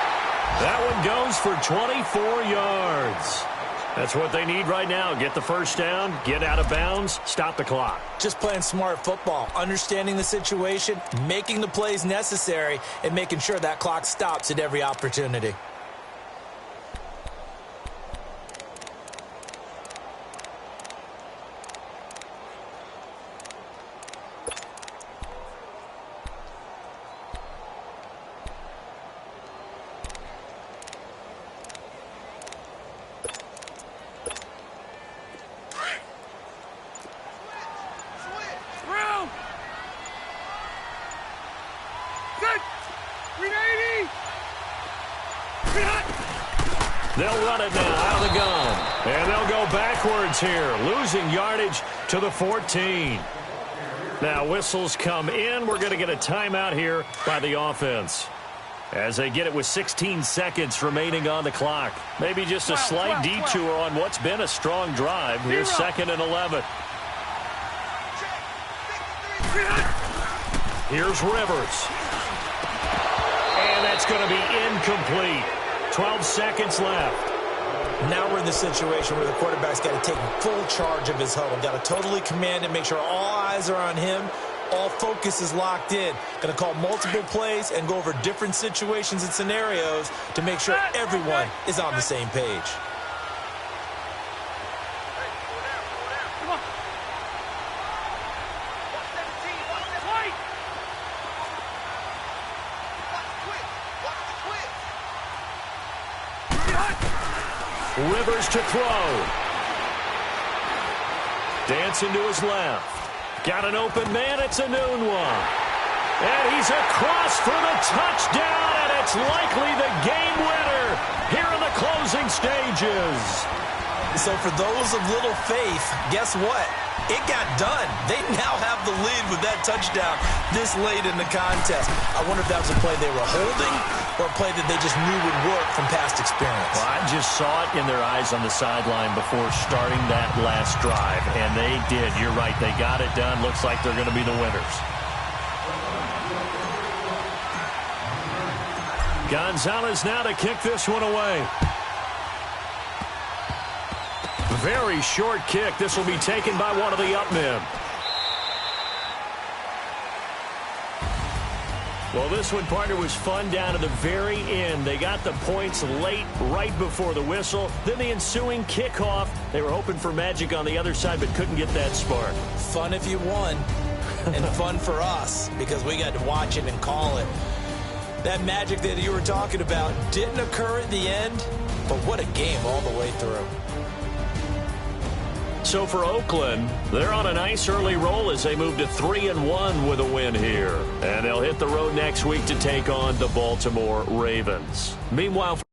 That one goes for 24 yards. That's what they need right now. Get the first down, get out of bounds, stop the clock. Just playing smart football, understanding the situation, making the plays necessary, and making sure that clock stops at every opportunity. They'll run it now out of the gun. And they'll go backwards here, losing yardage to the 14. Now whistles come in. We're going to get a timeout here by the offense as they get it with 16 seconds remaining on the clock. Maybe just a slight detour on what's been a strong drive. Here's 2nd and 11. Here's Rivers. And that's going to be incomplete. 12 seconds left. Now we're in the situation where the quarterback's got to take full charge of his huddle. Got to totally command it, make sure all eyes are on him. All focus is locked in. Going to call multiple plays and go over different situations and scenarios to make sure everyone is on the same page. Rivers to throw. Dancing to his left. Got an open man. It's a noon one. And he's across for the touchdown, and it's likely the game winner here in the closing stages. So for those of little faith, guess what? It got done. They now have the lead with that touchdown this late in the contest. I wonder if that was a play they were holding or a play that they just knew would work from past experience. Well, I just saw it in their eyes on the sideline before starting that last drive, and they did. You're right. They got it done. Looks like they're going to be the winners. Gonzalez now to kick this one away. Very short kick. This will be taken by one of the up men. Well, this one, partner, was fun down to the very end. They got the points late, right before the whistle. Then the ensuing kickoff. They were hoping for magic on the other side, but couldn't get that spark. Fun if you won, and fun for us, because we got to watch it and call it. That magic that you were talking about didn't occur at the end, but what a game all the way through. So for Oakland, they're on a nice early roll as they move to 3-1 with a win here. And they'll hit the road next week to take on the Baltimore Ravens. Meanwhile,